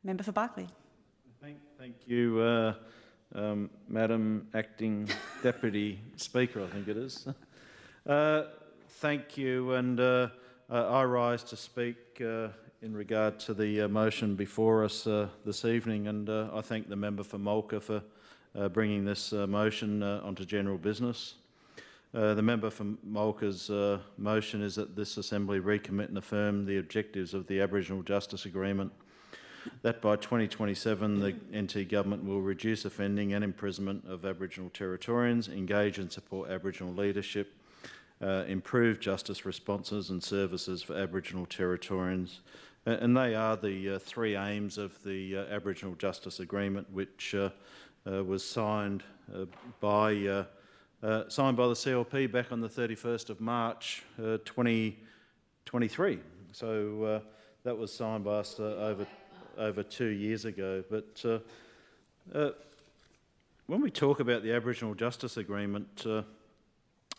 Member for Berkeley. Thank you, Madam Acting Deputy Speaker, I think it is. Thank you, and I rise to speak in regard to the motion before us this evening, and I thank the member for Mulka for bringing this motion onto general business. The member for Mulka's motion is that this Assembly recommit and affirm the objectives of the Aboriginal Justice Agreement, that by 2027 the NT Government will reduce offending and imprisonment of Aboriginal Territorians, engage and support Aboriginal leadership, improve justice responses and services for Aboriginal Territorians. And they are the three aims of the Aboriginal Justice Agreement, which was signed by the CLP back on the 31st of March 2023. So that was signed by us over 2 years ago. But when we talk about the Aboriginal Justice Agreement,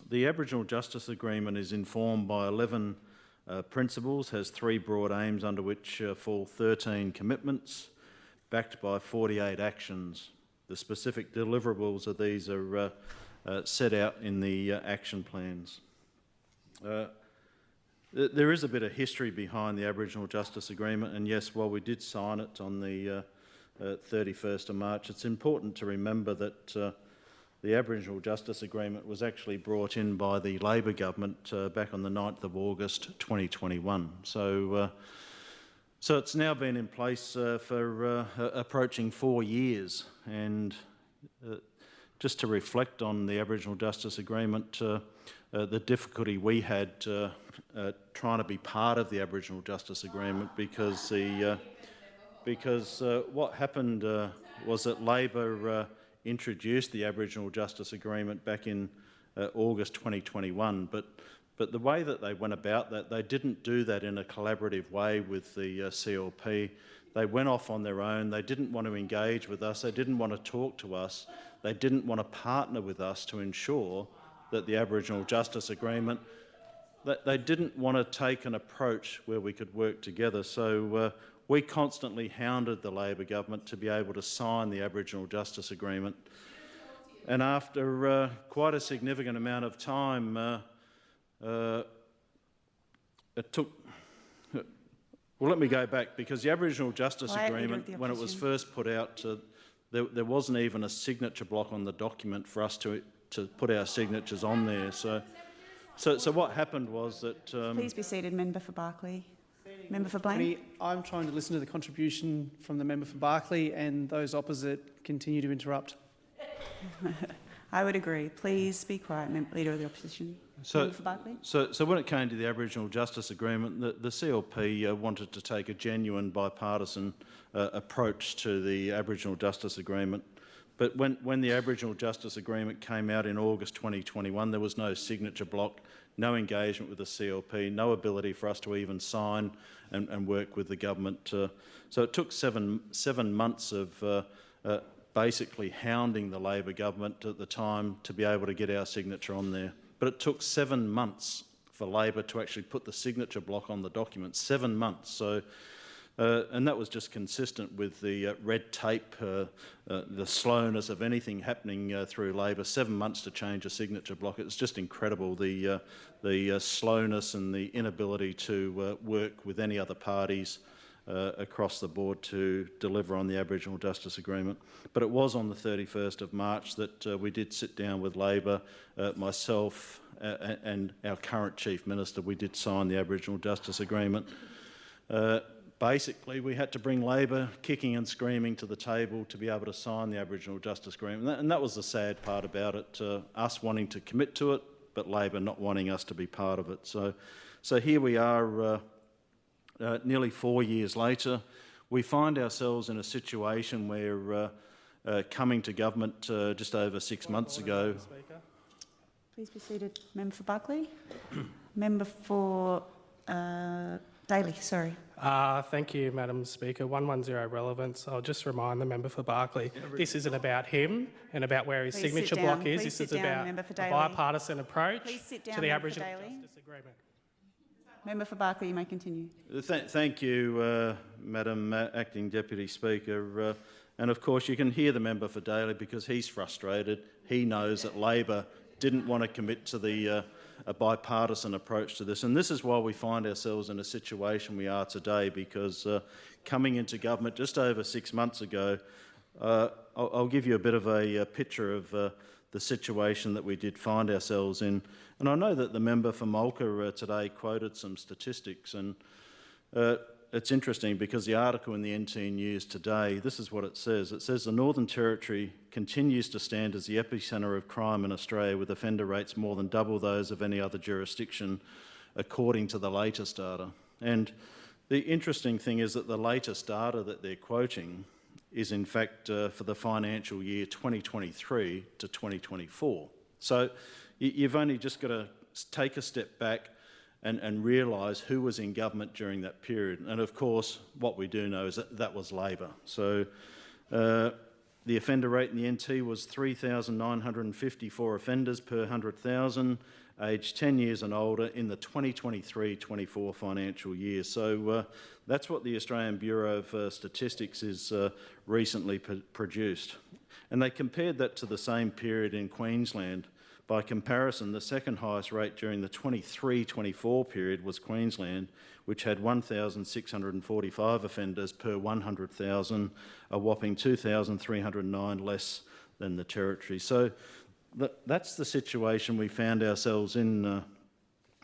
the Aboriginal Justice Agreement is informed by 11 principles, has 3 broad aims under which fall 13 commitments, backed by 48 actions. The specific deliverables of these are set out in the action plans. There is a bit of history behind the Aboriginal Justice Agreement, and yes, while we did sign it on the 31st of March, it's important to remember that the Aboriginal Justice Agreement was actually brought in by the Labor government back on the 9th of August 2021. So it's now been in place for approaching 4 years, and just to reflect on the Aboriginal Justice Agreement, the difficulty we had trying to be part of the Aboriginal Justice Agreement, because what happened was that Labor introduced the Aboriginal Justice Agreement back in August 2021, but the way that they went about that, they didn't do that in a collaborative way with the CLP. They went off on their own. They didn't want to engage with us. They didn't want to talk to us. They didn't want to partner with us to ensure that the Aboriginal Justice Agreement, that they didn't want to take an approach where we could work together. So we constantly hounded the Labor government to be able to sign the Aboriginal Justice Agreement. And after quite a significant amount of time, it took... Well, let me go back, because the Aboriginal Justice Agreement, when it was first put out, there wasn't even a signature block on the document for us to put our signatures on there. So what happened was that... Please be seated, Member for Berkeley. Member for Blaine. I'm trying to listen to the contribution from the member for Berkeley, and those opposite continue to interrupt. I would agree. Please be quiet, Leader of the Opposition. Member for Berkeley. So when it came to the Aboriginal Justice Agreement, the CLP wanted to take a genuine bipartisan approach to the Aboriginal Justice Agreement. But when the Aboriginal Justice Agreement came out in August 2021, there was no signature block, no engagement with the CLP, no ability for us to even sign and work with the government. So it took seven months of basically hounding the Labor government at the time to be able to get our signature on there. But it took 7 months for Labor to actually put the signature block on the document. 7 months. So, and that was just consistent with the red tape, the slowness of anything happening through Labor. 7 months to change a signature block. It's just incredible, the slowness and the inability to work with any other parties across the board to deliver on the Aboriginal Justice Agreement. But it was on the 31st of March that we did sit down with Labor, myself and our current Chief Minister. We did sign the Aboriginal Justice Agreement. Basically, we had to bring Labor kicking and screaming to the table to be able to sign the Aboriginal Justice Agreement. And that was the sad part about it, us wanting to commit to it, but Labor not wanting us to be part of it. So here we are, nearly 4 years later. We find ourselves in a situation where coming to government just over 6 months ago... Please be seated. Member for Berkeley. Member for Daly, sorry. Thank you, Madam Speaker. 110 relevance. I'll just remind the member for Berkeley, this isn't about him and about where his signature block is. This is about a bipartisan approach to the Aboriginal Justice Agreement. Member for Berkeley, you may continue. Thank you, Madam Acting Deputy Speaker. And of course, you can hear the member for Daly because he's frustrated. He knows that Labor didn't want to commit to a bipartisan approach to this. And this is why we find ourselves in a situation we are today, because coming into government just over 6 months ago, I'll give you a bit of a picture of the situation that we did find ourselves in. And I know that the member for Mulka today quoted some statistics, and it's interesting because the article in the NT News today, this is what it says. It says the Northern Territory continues to stand as the epicentre of crime in Australia, with offender rates more than double those of any other jurisdiction, according to the latest data. And the interesting thing is that the latest data that they're quoting is in fact for the financial year 2023 to 2024. So you've only just got to take a step back and realise who was in government during that period. And of course, what we do know is that that was Labor. So the offender rate in the NT was 3,954 offenders per 100,000, aged 10 years and older in the 2023-24 financial year. So that's what the Australian Bureau of Statistics is recently produced. And they compared that to the same period in Queensland. By comparison, the second highest rate during the 23-24 period was Queensland, which had 1,645 offenders per 100,000, a whopping 2,309 less than the Territory. So that's the situation we found ourselves in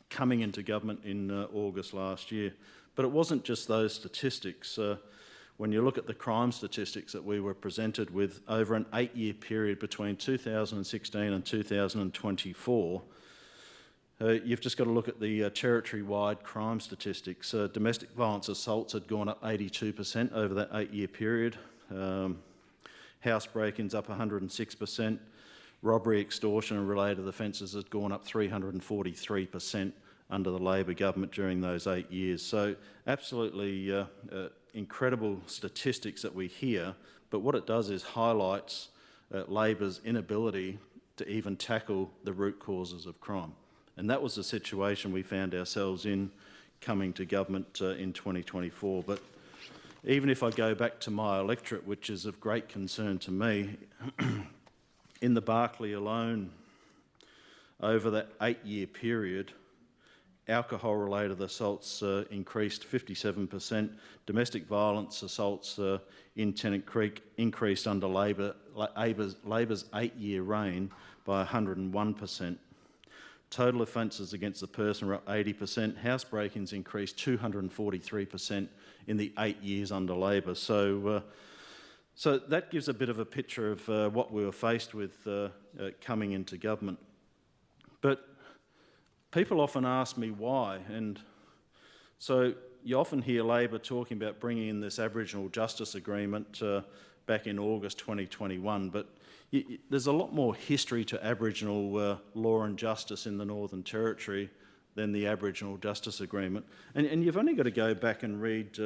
coming into government in August last year. But it wasn't just those statistics. When you look at the crime statistics that we were presented with over an 8-year period between 2016 and 2024, you've just got to look at the territory-wide crime statistics. Domestic violence assaults had gone up 82% over that 8-year period. House break-ins up 106%. Robbery, extortion and related offences has gone up 343% under the Labor government during those 8 years. So absolutely incredible statistics that we hear, but what it does is highlights Labor's inability to even tackle the root causes of crime. And that was the situation we found ourselves in coming to government in 2024. But even if I go back to my electorate, which is of great concern to me, in the Berkeley alone, over that 8-year period, alcohol-related assaults increased 57%. Domestic violence assaults in Tennant Creek increased under Labor's 8-year reign by 101%. Total offences against the person were up 80%. House break-ins increased 243% in the 8 years under Labor. So that gives a bit of a picture of what we were faced with coming into government. But people often ask me why, and so you often hear Labor talking about bringing in this Aboriginal Justice Agreement back in August 2021, but there's a lot more history to Aboriginal law and justice in the Northern Territory than the Aboriginal Justice Agreement. And you've only got to go back and read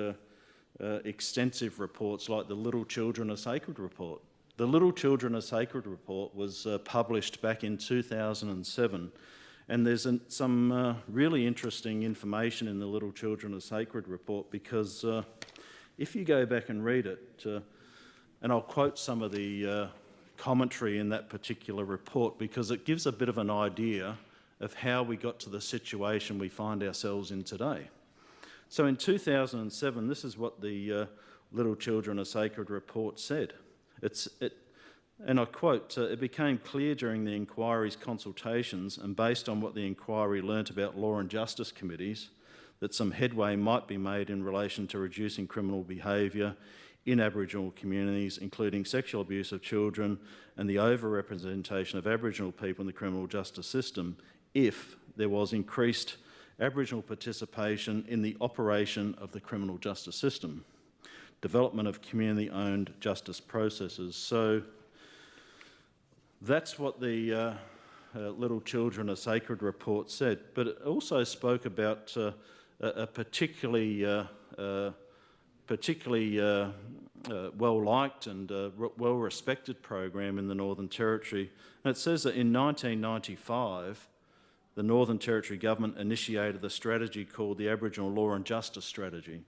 extensive reports like the Little Children Are Sacred report. The Little Children Are Sacred report was published back in 2007. And there's some really interesting information in the Little Children Are Sacred report, because if you go back and read it, and I'll quote some of the commentary in that particular report because it gives a bit of an idea of how we got to the situation we find ourselves in today. So in 2007, this is what the Little Children Are Sacred report said. And I quote, it became clear during the inquiry's consultations and based on what the inquiry learnt about law and justice committees that some headway might be made in relation to reducing criminal behaviour in Aboriginal communities, including sexual abuse of children and the overrepresentation of Aboriginal people in the criminal justice system, if there was increased Aboriginal participation in the operation of the criminal justice system, development of community-owned justice processes. So that's what the Little Children Are Sacred report said, but it also spoke about a particularly well-liked and well-respected program in the Northern Territory. And it says that in 1995, the Northern Territory Government initiated the strategy called the Aboriginal Law and Justice Strategy.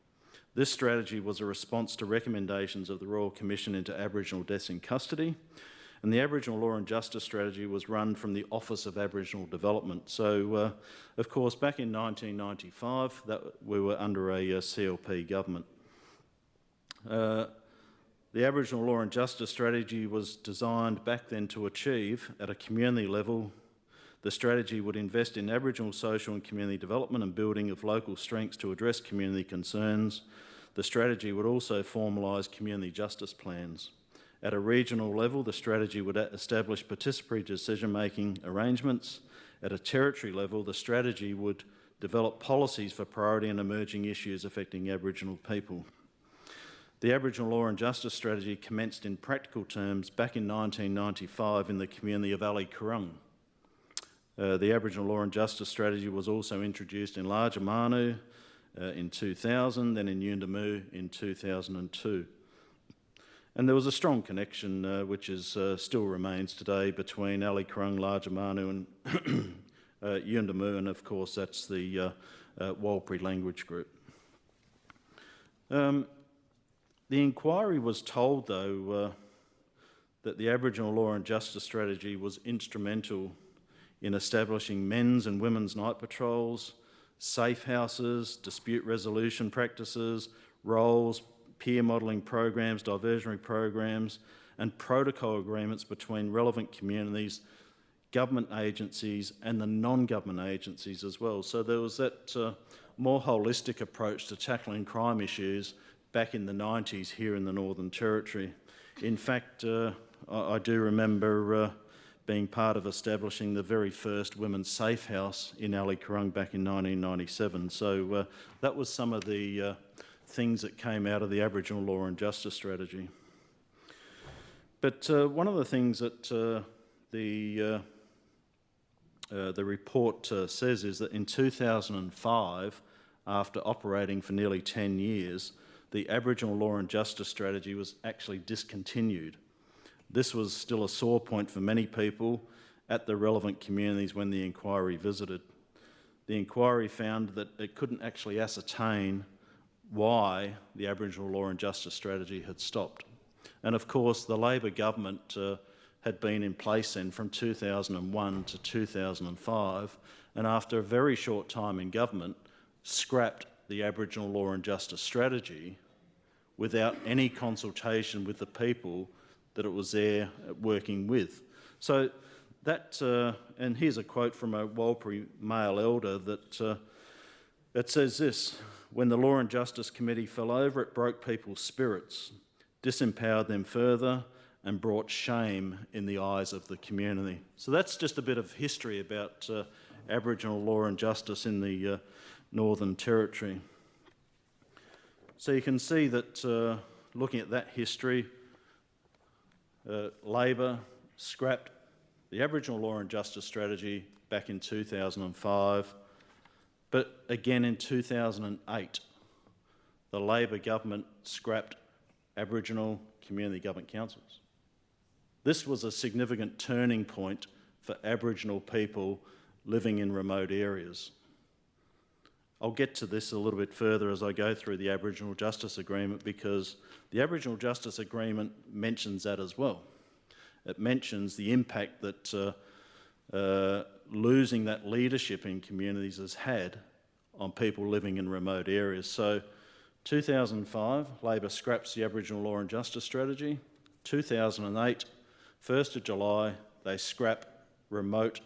This strategy was a response to recommendations of the Royal Commission into Aboriginal deaths in custody, and the Aboriginal Law and Justice Strategy was run from the Office of Aboriginal Development. So, of course, back in 1995, we were under a CLP government. The Aboriginal Law and Justice Strategy was designed back then to achieve, at a community level, the strategy would invest in Aboriginal social and community development and building of local strengths to address community concerns. The strategy would also formalise community justice plans. At a regional level, the strategy would establish participatory decision-making arrangements. At a territory level, the strategy would develop policies for priority and emerging issues affecting Aboriginal people. The Aboriginal Law and Justice Strategy commenced in practical terms back in 1995 in the community of Ali Kurung. The Aboriginal Law and Justice Strategy was also introduced in Larger Manu in 2000, then in Yuendamu in 2002. And there was a strong connection, which still remains today, between Ali Kurung, Larger Manu and Yuendamu, and of course that's the Warlpiri language group. The inquiry was told, though, that the Aboriginal Law and Justice Strategy was instrumental in establishing men's and women's night patrols, safe houses, dispute resolution practices, roles, peer modelling programs, diversionary programs, and protocol agreements between relevant communities, government agencies and the non-government agencies as well. So there was that more holistic approach to tackling crime issues back in the 90s here in the Northern Territory. In fact, I do remember being part of establishing the very first women's safe house in Ali Kurung back in 1997. So that was some of the things that came out of the Aboriginal Law and Justice Strategy. But one of the things that the report says is that in 2005, after operating for nearly 10 years, the Aboriginal Law and Justice Strategy was actually discontinued. This was still a sore point for many people at the relevant communities when the inquiry visited. The inquiry found that it couldn't actually ascertain why the Aboriginal Law and Justice Strategy had stopped. And of course, the Labor government had been in place then from 2001 to 2005, and after a very short time in government, scrapped the Aboriginal Law and Justice Strategy without any consultation with the people that it was there working with. So that, and here's a quote from a Warlpiri male elder that says this: "When the Law and Justice Committee fell over, it broke people's spirits, disempowered them further, and brought shame in the eyes of the community." So that's just a bit of history about Aboriginal law and justice in the Northern Territory. So you can see that looking at that history, Labor scrapped the Aboriginal Law and Justice Strategy back in 2005, but again in 2008, the Labor government scrapped Aboriginal Community Government Councils. This was a significant turning point for Aboriginal people living in remote areas. I'll get to this a little bit further as I go through the Aboriginal Justice Agreement, because the Aboriginal Justice Agreement mentions that as well. It mentions the impact that losing that leadership in communities has had on people living in remote areas. So 2005, Labor scraps the Aboriginal Law and Justice Strategy. 2008, 1st of July, they scrap remote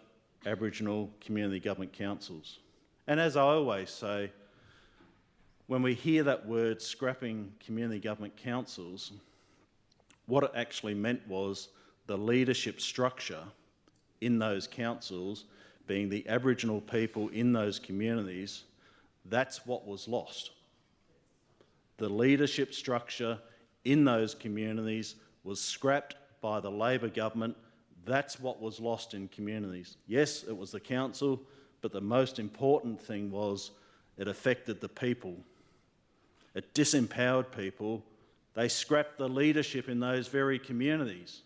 Aboriginal Community Government Councils. And as I always say, when we hear that word, scrapping community government councils, what it actually meant was the leadership structure in those councils, being the Aboriginal people in those communities, that's what was lost. The leadership structure in those communities was scrapped by the Labor government. That's what was lost in communities. Yes, it was the council, but the most important thing was it affected the people. It disempowered people. They scrapped the leadership in those very communities.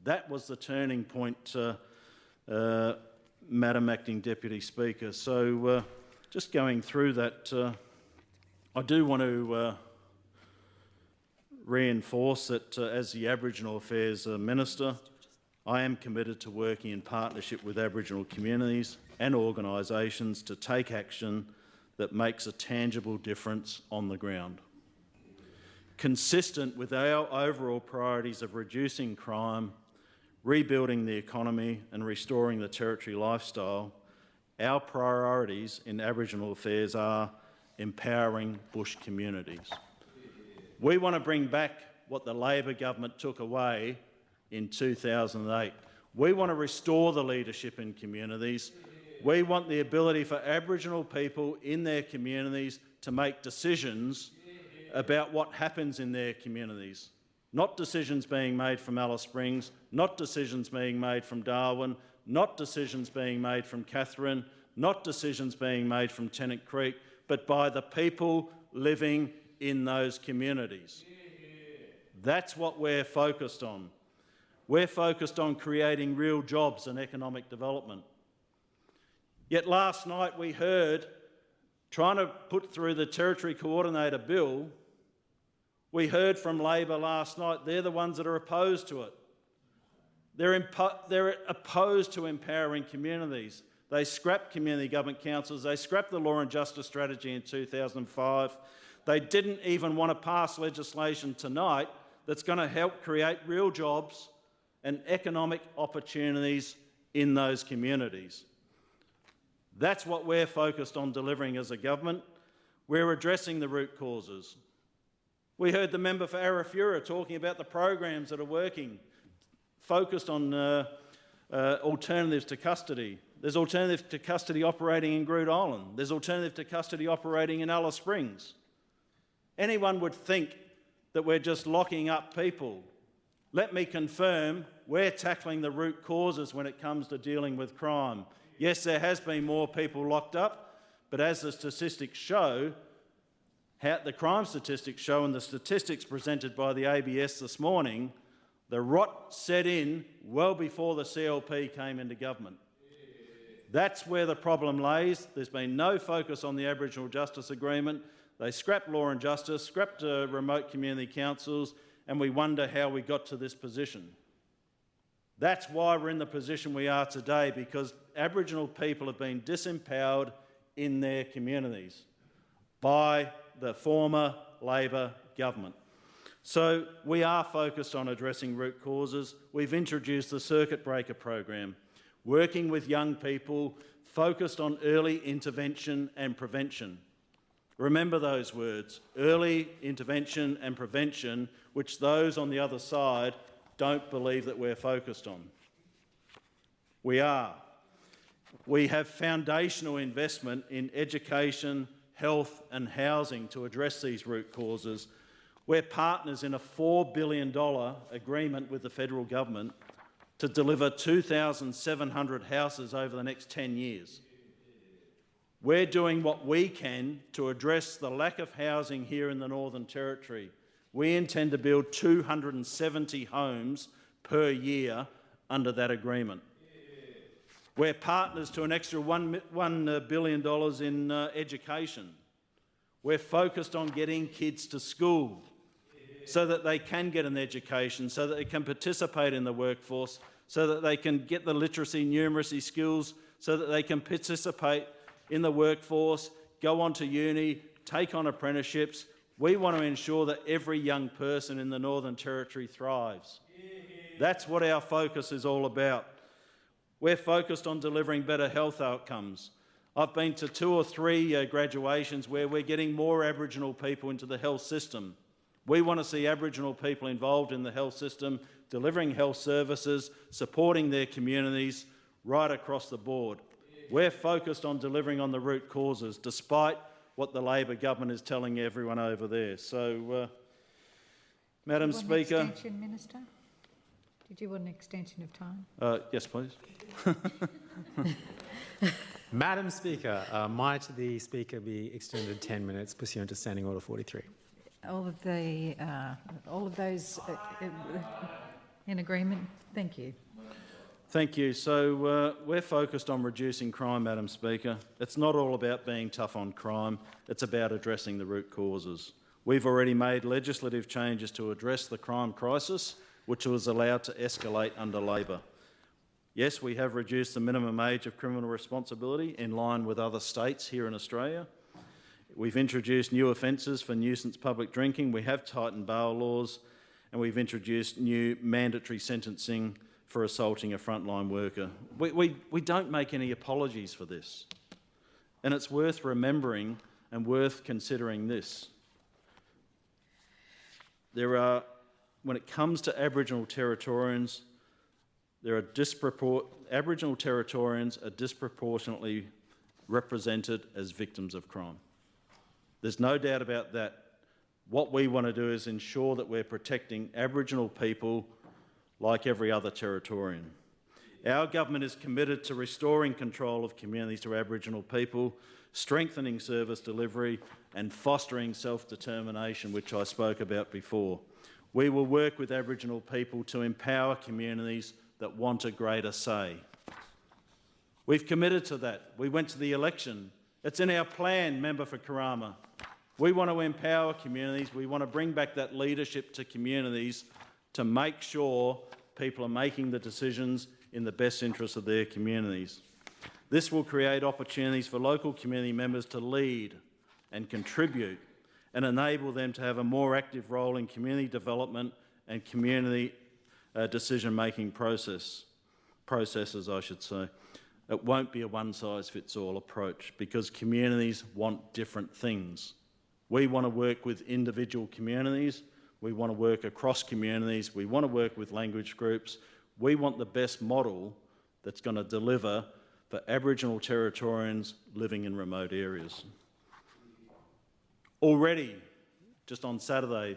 That was the turning point Madam Acting Deputy Speaker. So just going through that, I do want to reinforce that as the Aboriginal Affairs Minister, I am committed to working in partnership with Aboriginal communities and organisations to take action that makes a tangible difference on the ground. Consistent with our overall priorities of reducing crime, rebuilding the economy and restoring the Territory lifestyle, our priorities in Aboriginal affairs are empowering bush communities. We want to bring back what the Labor government took away in 2008. We want to restore the leadership in communities. We want the ability for Aboriginal people in their communities to make decisions about what happens in their communities. Not decisions being made from Alice Springs, not decisions being made from Darwin, not decisions being made from Katherine, not decisions being made from Tennant Creek, but by the people living in those communities. That's what we're focused on. We're focused on creating real jobs and economic development. Yet last night we heard, trying to put through the Territory Coordinator Bill, we heard from Labor last night, they're the ones that are opposed to it. They're opposed to empowering communities. They scrapped community government councils, they scrapped the Law and Justice Strategy in 2005. They didn't even want to pass legislation tonight that's going to help create real jobs and economic opportunities in those communities. That's what we're focused on delivering as a government. We're addressing the root causes. We heard the member for Arafura talking about the programs that are working, focused on alternatives to custody. There's alternative to custody operating in Groote Island. There's alternative to custody operating in Alice Springs. Anyone would think that we're just locking up people. Let me confirm, we're tackling the root causes when it comes to dealing with crime. Yes, there has been more people locked up, but as the statistics show, the crime statistics show and the statistics presented by the ABS this morning, the rot set in well before the CLP came into government. That's where the problem lays. There's been no focus on the Aboriginal Justice Agreement. They scrapped Law and Justice, scrapped remote community councils, and we wonder how we got to this position. That's why we're in the position we are today, because Aboriginal people have been disempowered in their communities by the former Labor government. So we are focused on addressing root causes. We've introduced the Circuit Breaker program, working with young people, focused on early intervention and prevention. Remember those words, early intervention and prevention, which those on the other side don't believe that we're focused on. We are. We have foundational investment in education, health and housing to address these root causes. We're partners in a $4 billion agreement with the federal government to deliver 2,700 houses over the next 10 years. We're doing what we can to address the lack of housing here in the Northern Territory. We intend to build 270 homes per year under that agreement. We're partners to an extra $1 billion in education. We're focused on getting kids to school so that they can get an education, so that they can participate in the workforce, so that they can get the literacy, numeracy skills, so that they can participate in the workforce, go on to uni, take on apprenticeships. We want to ensure that every young person in the Northern Territory thrives. That's what our focus is all about. We're focused on delivering better health outcomes. I've been to 2 or 3 graduations where we're getting more Aboriginal people into the health system. We want to see Aboriginal people involved in the health system, delivering health services, supporting their communities right across the board. We're focused on delivering on the root causes, despite what the Labor government is telling everyone over there. So, Madam Speaker... An extension, Minister? Did you want an extension of time? Yes, please. Madam Speaker, might the Speaker be extended 10 minutes pursuant to Standing Order 43? All of those in agreement? Thank you. Thank you. So we're focused on reducing crime, Madam Speaker. It's not all about being tough on crime, it's about addressing the root causes. We've already made legislative changes to address the crime crisis, which was allowed to escalate under Labor. Yes, we have reduced the minimum age of criminal responsibility in line with other states here in Australia. We've introduced new offences for nuisance public drinking, we have tightened bail laws, and we've introduced new mandatory sentencing for assaulting a frontline worker. We don't make any apologies for this. And it's worth remembering and worth considering this. When it comes to Aboriginal Territorians, Aboriginal Territorians are disproportionately represented as victims of crime. There's no doubt about that. What we want to do is ensure that we're protecting Aboriginal people like every other Territorian. Our government is committed to restoring control of communities to Aboriginal people, strengthening service delivery and fostering self-determination, which I spoke about before. We will work with Aboriginal people to empower communities that want a greater say. We've committed to that. We went to the election. It's in our plan, Member for Karama. We want to empower communities. We want to bring back that leadership to communities to make sure people are making the decisions in the best interest of their communities. This will create opportunities for local community members to lead and contribute and enable them to have a more active role in community development and community decision-making processes, I should say. It won't be a one-size-fits-all approach because communities want different things. We want to work with individual communities. We want to work across communities. We want to work with language groups. We want the best model that's going to deliver for Aboriginal Territorians living in remote areas. Already, just on Saturday,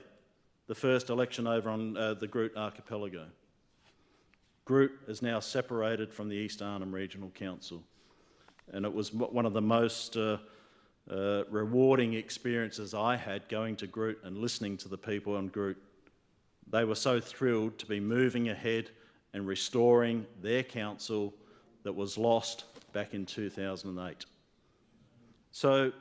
the first election over on the Groot Archipelago. Groot is now separated from the East Arnhem Regional Council, and it was one of the most rewarding experiences I had going to Groot and listening to the people on Groot. They were so thrilled to be moving ahead and restoring their council that was lost back in 2008. So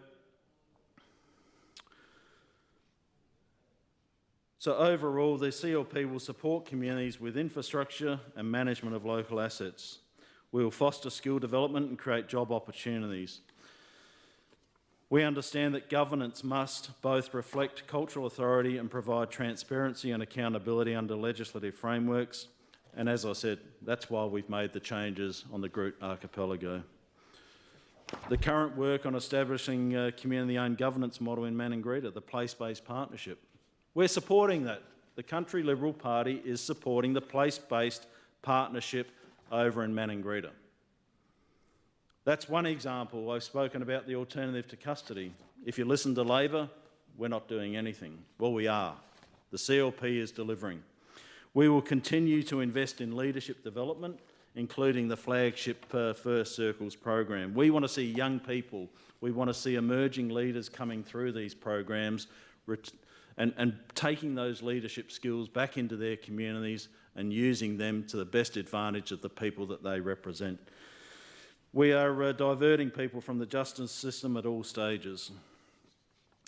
overall, the CLP will support communities with infrastructure and management of local assets. We will foster skill development and create job opportunities. We understand that governance must both reflect cultural authority and provide transparency and accountability under legislative frameworks. And as I said, that's why we've made the changes on the Groot Archipelago. The current work on establishing a community-owned governance model in Maningrida, the place-based partnership. We're supporting that. The Country Liberal Party is supporting the place-based partnership over in Maningrida. That's one example. I've spoken about the alternative to custody. If you listen to Labor, we're not doing anything. Well, we are. The CLP is delivering. We will continue to invest in leadership development, including the flagship First Circles program. We want to see young people, we want to see emerging leaders coming through these programs and taking those leadership skills back into their communities and using them to the best advantage of the people that they represent. We are diverting people from the justice system at all stages.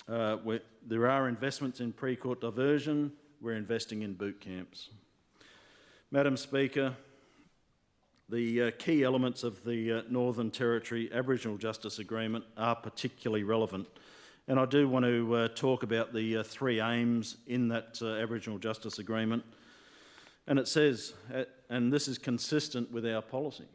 There are investments in pre-court diversion. We're investing in boot camps. Madam Speaker, the key elements of the Northern Territory Aboriginal Justice Agreement are particularly relevant. And I do want to talk about the three aims in that Aboriginal Justice Agreement. And it says, and this is consistent with our policy,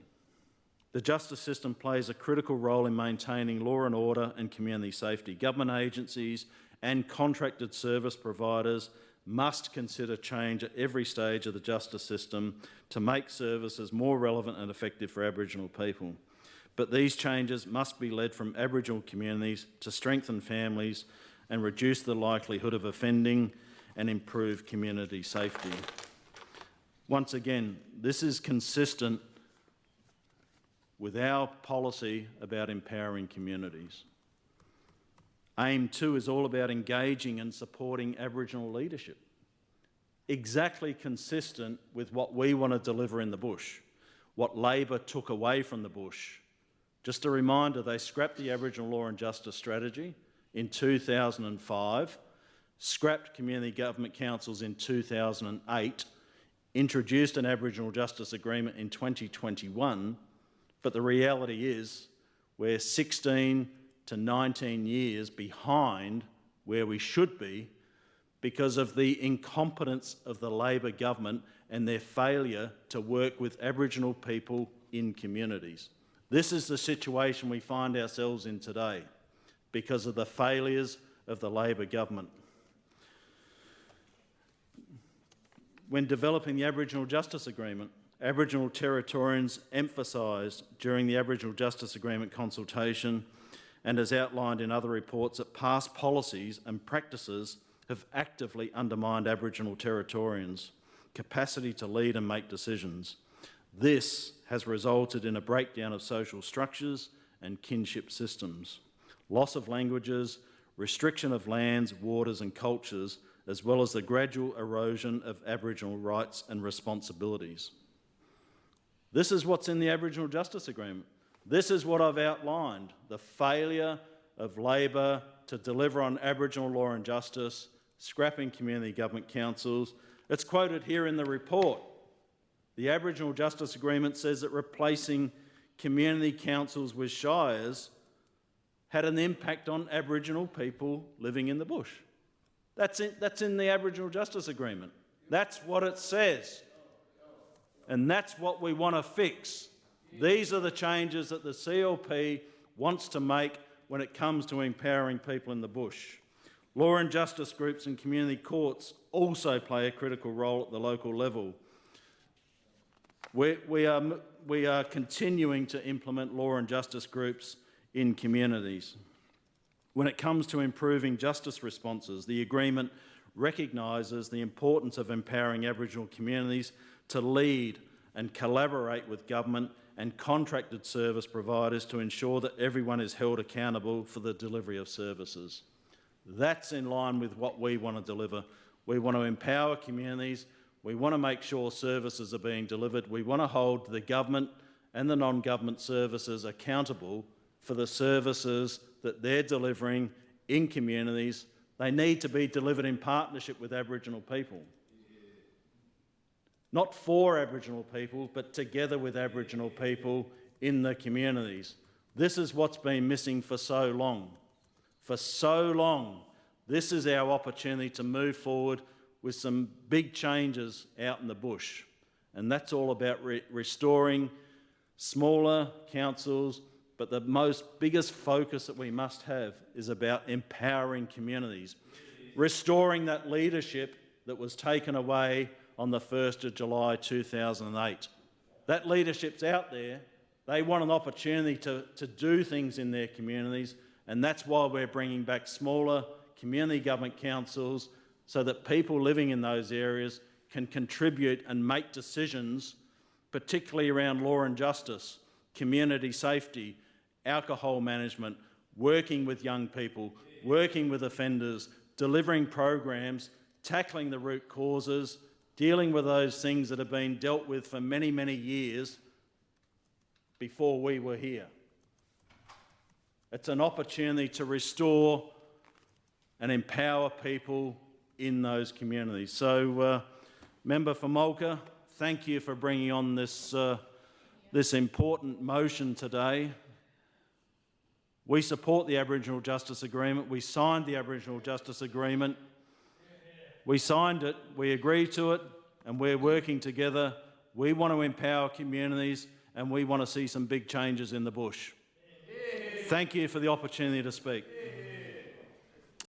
the justice system plays a critical role in maintaining law and order and community safety. Government agencies and contracted service providers must consider change at every stage of the justice system to make services more relevant and effective for Aboriginal people. But these changes must be led from Aboriginal communities to strengthen families and reduce the likelihood of offending and improve community safety. Once again, this is consistent with our policy about empowering communities. Aim 2 is all about engaging and supporting Aboriginal leadership. Exactly consistent with what we want to deliver in the bush. what Labor took away from the bush. Just a reminder, they scrapped the Aboriginal Law and Justice Strategy in 2005, scrapped community government councils in 2008, introduced an Aboriginal Justice Agreement in 2021, but the reality is we're 16 to 19 years behind where we should be because of the incompetence of the Labor government and their failure to work with Aboriginal people in communities. This is the situation we find ourselves in today because of the failures of the Labor government. When developing the Aboriginal Justice Agreement, Aboriginal Territorians emphasised during the Aboriginal Justice Agreement consultation and as outlined in other reports that past policies and practices have actively undermined Aboriginal Territorians' capacity to lead and make decisions. This has resulted in a breakdown of social structures and kinship systems, loss of languages, restriction of lands, waters and cultures, as well as the gradual erosion of Aboriginal rights and responsibilities. This is what's in the Aboriginal Justice Agreement. This is what I've outlined, the failure of Labor to deliver on Aboriginal law and justice, scrapping community government councils. It's quoted here in the report. The Aboriginal Justice Agreement says that replacing community councils with shires had an impact on Aboriginal people living in the bush. That's in the Aboriginal Justice Agreement. That's what it says. And that's what we want to fix. These are the changes that the CLP wants to make when it comes to empowering people in the bush. Law and justice groups and community courts also play a critical role at the local level. We are continuing to implement law and justice groups in communities. When it comes to improving justice responses, the agreement recognises the importance of empowering Aboriginal communities to lead and collaborate with government and contracted service providers to ensure that everyone is held accountable for the delivery of services. That's in line with what we want to deliver. We want to empower communities. We want to make sure services are being delivered. We want to hold the government and the non-government services accountable for the services that they're delivering in communities. They need to be delivered in partnership with Aboriginal people. Not for Aboriginal people, but together with Aboriginal people in the communities. This is what's been missing for so long. For so long, this is our opportunity to move forward with some big changes out in the bush. And that's all about restoring smaller councils, but the biggest focus that we must have is about empowering communities, restoring that leadership that was taken away on the 1st of July 2008. That leadership's out there. They want an opportunity to do things in their communities, and that's why we're bringing back smaller community government councils so that people living in those areas can contribute and make decisions, particularly around law and justice, community safety, alcohol management, working with young people, working with offenders, delivering programs, tackling the root causes, dealing with those things that have been dealt with for many, many years before we were here. It's an opportunity to restore and empower people in those communities. So, Member for Mulka, thank you for bringing on this important motion today. We support the Aboriginal Justice Agreement. We signed the Aboriginal Justice Agreement. We signed it, we agreed to it, and we're working together. We want to empower communities and we want to see some big changes in the bush. Thank you for the opportunity to speak.